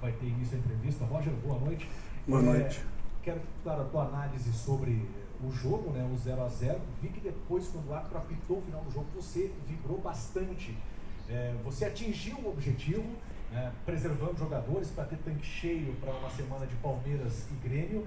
vai ter início a entrevista. Roger, boa noite. Boa noite. Quero dar a tua análise sobre o jogo, né, o 0-0. Vi que depois, quando o árbitro apitou o final do jogo, você vibrou bastante. Você atingiu o objetivo, preservando jogadores para ter tanque cheio para uma semana de Palmeiras e Grêmio,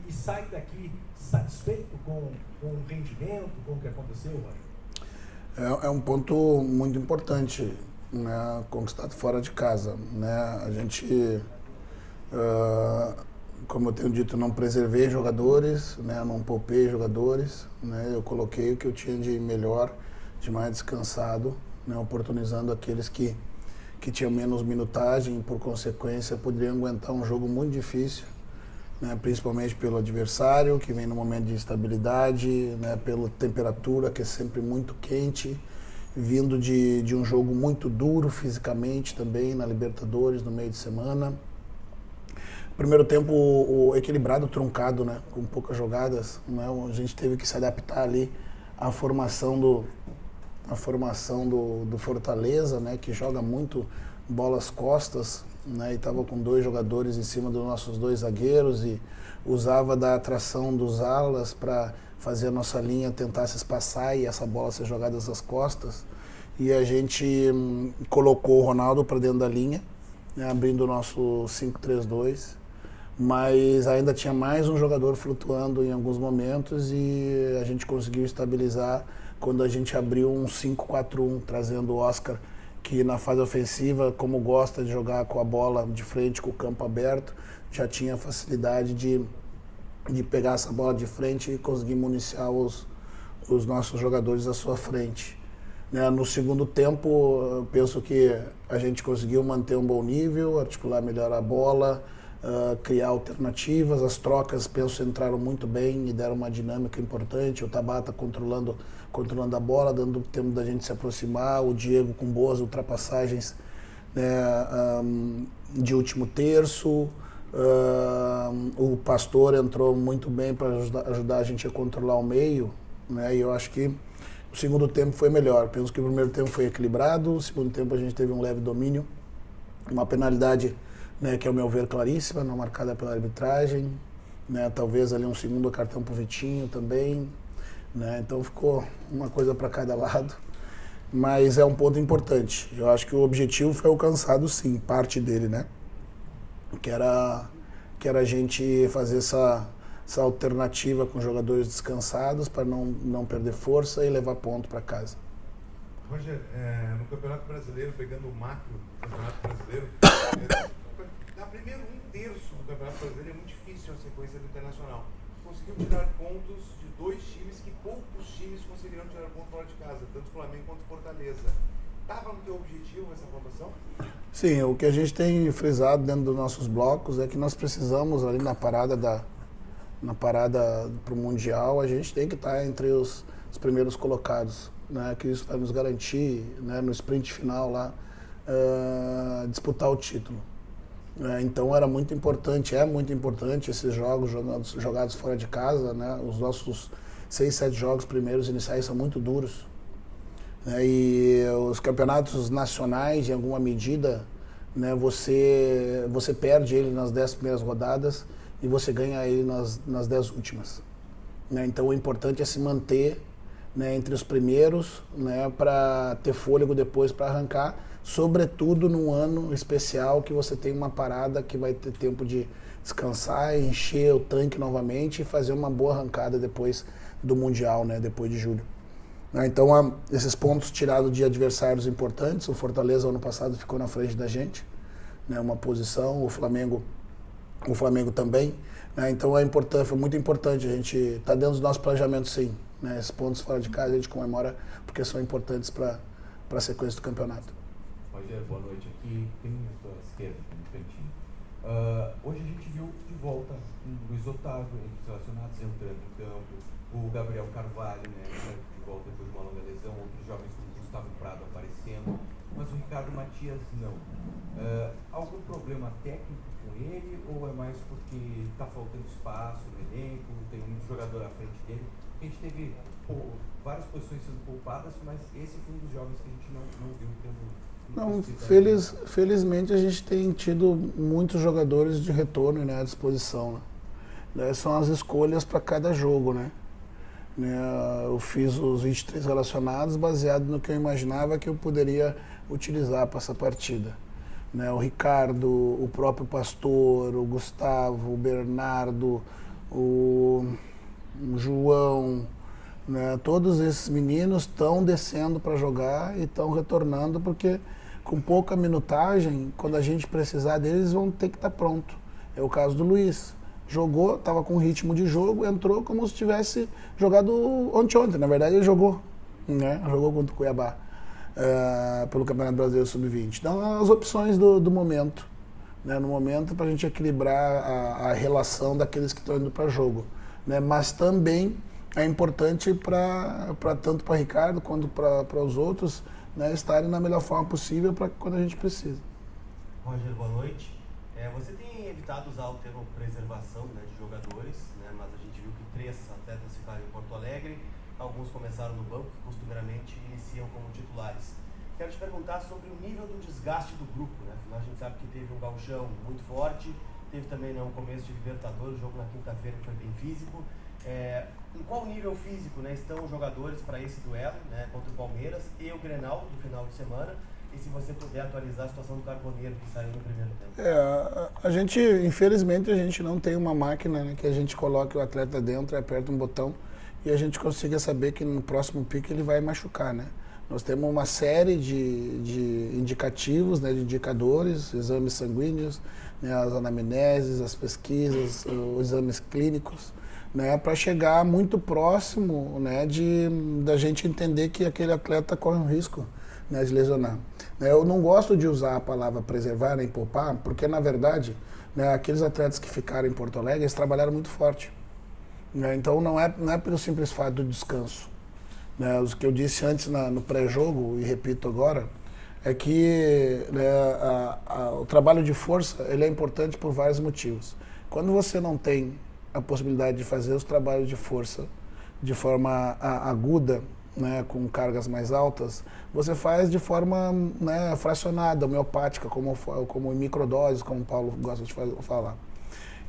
e sai daqui satisfeito com o rendimento, com o que aconteceu, Roger? É um ponto muito importante, né, conquistado fora de casa, né? A gente, como eu tenho dito, não preservei jogadores, né, não poupei jogadores, né? Eu coloquei o que eu tinha de melhor, de mais descansado, né, oportunizando aqueles que tinham menos minutagem e, por consequência, poderiam aguentar um jogo muito difícil, né, principalmente pelo adversário, que vem no momento de instabilidade, né, pela temperatura, que é sempre muito quente, vindo de um jogo muito duro fisicamente também, na Libertadores, no meio de semana. Primeiro tempo o equilibrado, truncado, né, com poucas jogadas, né, a gente teve que se adaptar ali à formação do Fortaleza, né, que joga muito bolas costas, né, e estava com 2 jogadores em cima dos nossos 2 zagueiros e usava da atração dos alas para fazer a nossa linha tentar se espaçar e essa bola ser jogada às costas. E a gente colocou o Ronaldo para dentro da linha, né, abrindo o nosso 5-3-2, mas ainda tinha mais um jogador flutuando em alguns momentos e a gente conseguiu estabilizar quando a gente abriu um 5-4-1, trazendo o Oscar, que na fase ofensiva, como gosta de jogar com a bola de frente, com o campo aberto, já tinha facilidade de pegar essa bola de frente e conseguir municiar os nossos jogadores à sua frente. No segundo tempo, eu penso que a gente conseguiu manter um bom nível, articular melhor a bola, criar alternativas, as trocas, penso, entraram muito bem e deram uma dinâmica importante, o Tabata controlando a bola, dando tempo da gente se aproximar, o Diego com boas ultrapassagens, né, de último terço, o Pastor entrou muito bem para ajudar a gente a controlar o meio, né, e eu acho que o segundo tempo foi melhor. Penso que o primeiro tempo foi equilibrado, o segundo tempo a gente teve um leve domínio, uma penalidade, né, que ao meu ver claríssima, não marcada pela arbitragem, né, talvez ali um segundo cartão pro Vitinho também, né, então ficou uma coisa para cada lado, mas é um ponto importante. Eu acho que o objetivo foi alcançado, sim, parte dele, né, que era a gente fazer essa alternativa com jogadores descansados para não perder força e levar ponto para casa. Roger, no Campeonato Brasileiro, pegando o macro do Campeonato Brasileiro, na primeiro 1/3 do Campeonato Brasileiro é muito difícil a sequência do Internacional. Conseguiu tirar pontos de 2 times que poucos times conseguiram tirar ponto fora de casa, tanto Flamengo quanto Fortaleza. Estava no teu objetivo essa pontuação? Sim, o que a gente tem frisado dentro dos nossos blocos é que nós precisamos ali na parada para o Mundial, a gente tem que estar entre os primeiros colocados, né, que isso vai nos garantir, né, no sprint final lá, disputar o título. Então é muito importante esses jogos jogados fora de casa, né, os nossos 6, 7 jogos primeiros iniciais são muito duros, né, e os campeonatos nacionais, em alguma medida, né, você perde ele nas 10 primeiras rodadas e você ganha ele nas 10 últimas. Né? Então o importante é se manter, né, entre os primeiros, né, para ter fôlego depois para arrancar, sobretudo num ano especial que você tem uma parada que vai ter tempo de descansar, encher o tanque novamente e fazer uma boa arrancada depois do Mundial, né, depois de julho. Então esses pontos tirados de adversários importantes, o Fortaleza ano passado ficou na frente da gente, né, uma posição, o Flamengo também, né? Então foi muito importante, a gente está dentro do nosso planejamento, sim, né? Esses pontos fora de casa a gente comemora porque são importantes para a sequência do campeonato. Roger, boa noite. Aqui tem a sua esquerda, no cantinho. Hoje a gente viu de volta o Luiz Otávio entre os relacionados entrando em campo, o Gabriel Carvalho, né, de volta depois de uma longa lesão, outros jovens como o Gustavo Prado aparecendo, mas o Ricardo Matias não. Algum problema técnico com ele ou é mais porque está faltando espaço no elenco, tem muito jogador à frente dele? A gente teve várias posições sendo poupadas, mas esse foi um dos jovens que a gente não viu tendo Não, felizmente a gente tem tido muitos jogadores de retorno, né, à disposição. Né? São as escolhas para cada jogo, né? Eu fiz os 23 relacionados baseado no que eu imaginava que eu poderia utilizar para essa partida. Né? O Ricardo, o próprio Pastor, o Gustavo, o Bernardo, o João, né? Todos esses meninos estão descendo para jogar e estão retornando porque com pouca minutagem, quando a gente precisar deles, vão ter que estar pronto. É o caso do Luiz. Jogou, estava com ritmo de jogo, entrou como se tivesse jogado ontem. Na verdade, ele jogou, né? Jogou contra o Cuiabá, pelo Campeonato Brasileiro Sub-20. Então, as opções do momento, né? No momento, para a gente equilibrar a relação daqueles que estão indo para jogo. Né? Mas também é importante tanto para Ricardo quanto para os outros, né, estarem na melhor forma possível para quando a gente precisa. Roger, boa noite. Você tem evitado usar o termo preservação, né, de jogadores, né, mas a gente viu que 3 atletas ficaram em Porto Alegre, alguns começaram no banco, que costumeiramente iniciam como titulares. Quero te perguntar sobre o nível do desgaste do grupo. Né? Afinal, a gente sabe que teve um gauchão muito forte, teve também, né, um começo de Libertadores, jogo na quinta-feira que foi bem físico. Em qual nível físico, né, estão os jogadores para esse duelo, né, contra o Palmeiras e o Grenal do final de semana? E se você puder atualizar a situação do Carboneiro, que saiu no primeiro tempo. A gente, infelizmente, a gente não tem uma máquina, né, que a gente coloque o atleta dentro, aperta um botão e a gente consiga saber que no próximo pique ele vai machucar, né? Nós temos uma série de indicativos, né, de indicadores, exames sanguíneos, né, as anamneses, as pesquisas, os exames clínicos, né, para chegar muito próximo, né, da gente entender que aquele atleta corre um risco, né, de lesionar. Eu não gosto de usar a palavra preservar nem poupar, porque na verdade, né, aqueles atletas que ficaram em Porto Alegre, eles trabalharam muito forte. Né, então não é pelo simples fato do descanso. Né, o que eu disse antes no pré-jogo, e repito agora, é que, né, o trabalho de força ele é importante por vários motivos. Quando você não tem a possibilidade de fazer os trabalhos de força de forma aguda, né, com cargas mais altas, você faz de forma, né, fracionada, homeopática, como em microdoses, como o Paulo gosta de falar.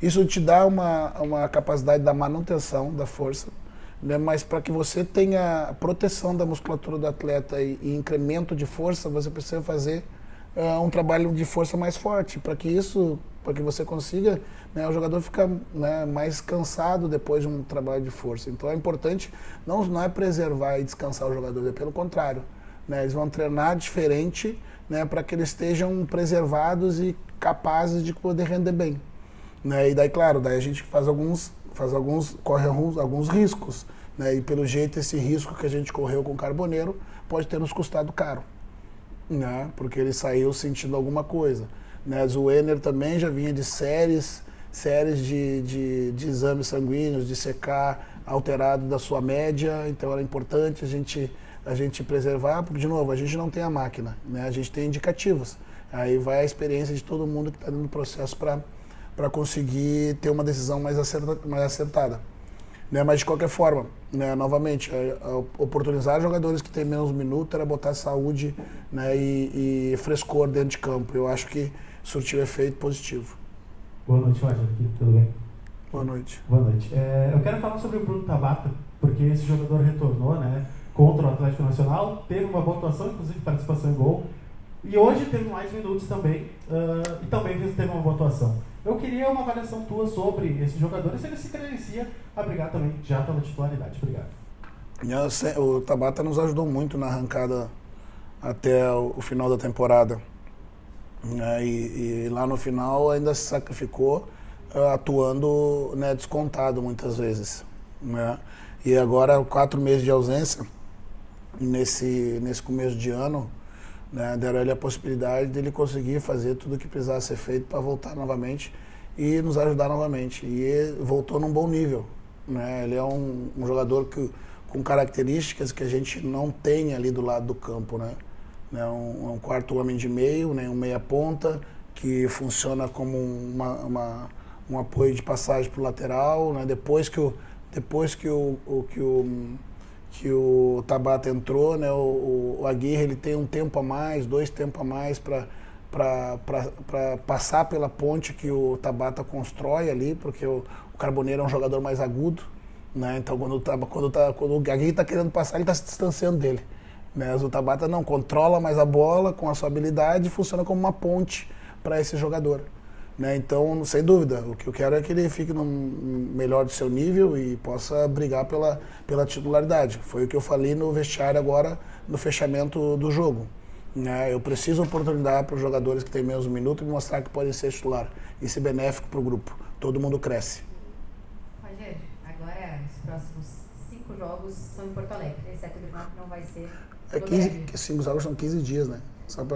Isso te dá uma capacidade da manutenção da força, né, mas para que você tenha proteção da musculatura do atleta e incremento de força, você precisa fazer um trabalho de força mais forte, para que você consiga, né, o jogador ficar, né, mais cansado depois de um trabalho de força. Então é importante, não é preservar e descansar o jogador, é pelo contrário. Né, eles vão treinar diferente, né, para que eles estejam preservados e capazes de poder render bem. Né, e daí, claro, a gente corre alguns riscos. Né, e pelo jeito esse risco que a gente correu com o Carboneiro pode ter nos custado caro. Né, porque ele saiu sentindo alguma coisa. Né, o Enner também já vinha de séries de exames sanguíneos, de CK alterado da sua média, então era importante a gente preservar, porque, de novo, a gente não tem a máquina, né, a gente tem indicativos. Aí vai a experiência de todo mundo que está dentro do processo para conseguir ter uma decisão mais acertada. Né, mas, de qualquer forma, né, novamente, oportunizar jogadores que têm menos minutos era botar saúde, né, e frescor dentro de campo. Eu acho que surtiu efeito positivo. Boa noite, Roger. Tudo bem? Boa noite. Boa noite. Eu quero falar sobre o Bruno Tabata, porque esse jogador retornou, né, contra o Atlético Nacional, teve uma boa atuação, inclusive participação em gol, e hoje teve mais minutos também, e também teve uma boa atuação. Eu queria uma avaliação tua sobre esse jogador e se ele se credencia a brigar também já pela titularidade. Obrigado. O Tabata nos ajudou muito na arrancada até o final da temporada. E lá no final ainda se sacrificou, atuando, né, descontado muitas vezes. Né? E agora, 4 meses de ausência, nesse começo de ano, né, deram a ele a possibilidade de ele conseguir fazer tudo o que precisava ser feito para voltar novamente e nos ajudar novamente. E ele voltou num bom nível. Né? Ele é um jogador com características que a gente não tem ali do lado do campo. Né? Um quarto homem de meio, né, um meia ponta, que funciona como um apoio de passagem para o lateral. Né? Depois que que o Tabata entrou, né? O Aguirre, ele tem um tempo a mais, 2 tempos a mais para passar pela ponte que o Tabata constrói ali, porque o Carboneiro é um jogador mais agudo, né? Então quando o Aguirre está querendo passar, ele está se distanciando dele, né? Mas o Tabata não, controla mais a bola com a sua habilidade e funciona como uma ponte para esse jogador, né? Então, sem dúvida, o que eu quero é que ele fique no melhor do seu nível e possa brigar pela titularidade. Foi o que eu falei no vestiário agora, no fechamento do jogo, né? Eu preciso oportunidade para os jogadores que têm menos minutos e mostrar que podem ser titular. Isso é benéfico para o grupo. Todo mundo cresce. Rogério, agora os próximos 5 jogos são em Porto Alegre, exceto o Grenal, que não vai ser. 5 jogos são 15 dias, né?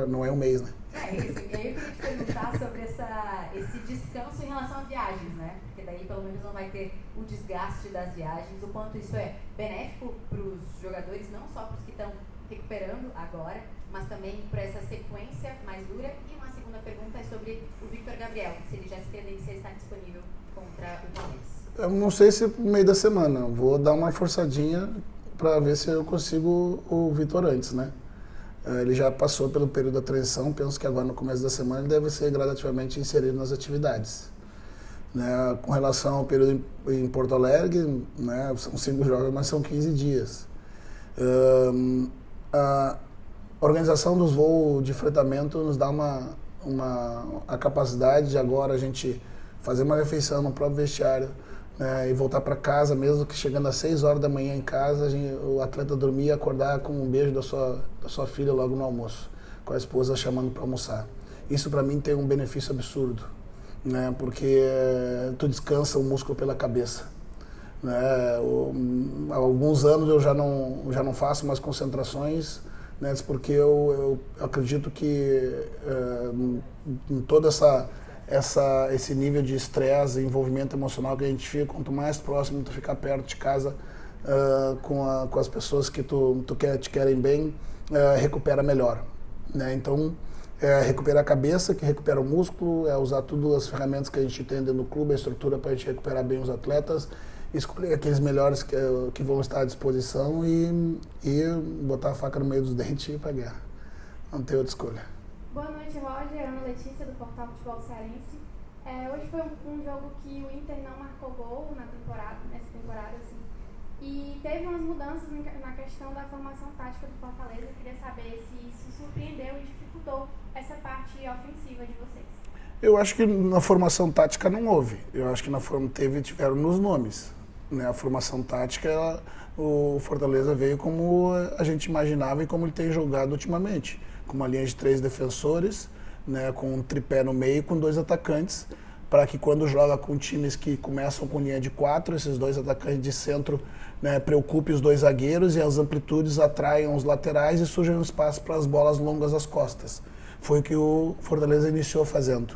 Não é um mês, né? É isso. E aí eu queria te perguntar sobre esse descanso em relação a viagens, né? Porque daí pelo menos não vai ter o desgaste das viagens, o quanto isso é benéfico para os jogadores, não só para os que estão recuperando agora, mas também para essa sequência mais dura. E uma segunda pergunta é sobre o Victor Gabriel, se ele já se credencia estar disponível contra o Palmeiras. Eu não sei se no meio da semana. Vou dar uma forçadinha para ver se eu consigo o Vitor antes, né? Ele já passou pelo período da transição, penso que agora no começo da semana ele deve ser gradativamente inserido nas atividades, né? Com relação ao período em Porto Alegre, né? São 5 jogos, mas são 15 dias. A organização dos voos de fretamento nos dá a capacidade de agora a gente fazer uma refeição no próprio vestiário, né, e voltar para casa, mesmo que chegando às 6 horas da manhã em casa, o atleta dormir e acordar com um beijo da sua filha logo no almoço, com a esposa chamando para almoçar. Isso para mim tem um benefício absurdo, né, porque tu descansa o músculo pela cabeça. Né, há alguns anos eu já não faço mais concentrações, né, porque eu acredito que em toda esse nível de estresse e envolvimento emocional que a gente fica, quanto mais próximo tu ficar perto de casa com as pessoas que te querem bem, recupera melhor, né? Então, recuperar a cabeça, que recupera o músculo, usar todas as ferramentas que a gente tem dentro do clube, a estrutura para a gente recuperar bem os atletas, escolher aqueles melhores que vão estar à disposição e botar a faca no meio dos dentes e ir para a guerra. Não tem outra escolha. Boa noite, Roger. Ana Letícia, do Portal Futebol Cearense. Hoje foi um jogo que o Inter não marcou gol nessa temporada, assim. E teve umas mudanças na questão da formação tática do Fortaleza. Eu queria saber se isso surpreendeu e dificultou essa parte ofensiva de vocês. Eu acho que na formação tática não houve. Eu acho que tiveram nos nomes, né? A formação tática, o Fortaleza veio como a gente imaginava e como ele tem jogado ultimamente, com uma linha de 3 defensores, né, com um tripé no meio, com 2 atacantes, para que quando joga com times que começam com linha de 4, esses 2 atacantes de centro, né, preocupem os 2 zagueiros e as amplitudes atraiam os laterais e surjam um espaço para as bolas longas às costas. Foi o que o Fortaleza iniciou fazendo,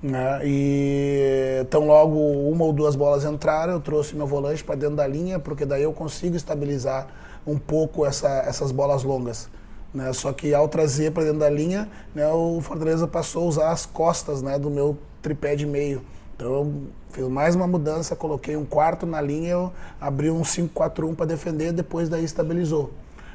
né? E tão logo 1 ou 2 bolas entraram, eu trouxe meu volante para dentro da linha, porque daí eu consigo estabilizar um pouco essas bolas longas. Né, só que ao trazer para dentro da linha, né, o Fortaleza passou a usar as costas, né, do meu tripé de meio. Então eu fiz mais uma mudança, coloquei um quarto na linha, eu abri um 5-4-1 para defender, depois daí estabilizou.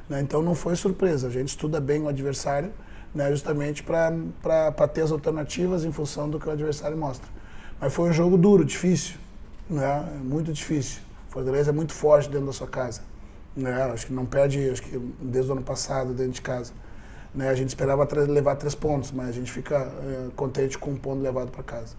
Né, então não foi surpresa, a gente estuda bem o adversário, né, justamente para ter as alternativas em função do que o adversário mostra. Mas foi um jogo duro, difícil, né, muito difícil. O Fortaleza é muito forte dentro da sua casa. Né, acho que não perde, desde o ano passado dentro de casa. Né, a gente esperava levar 3 pontos, mas a gente fica contente com um ponto levado para casa.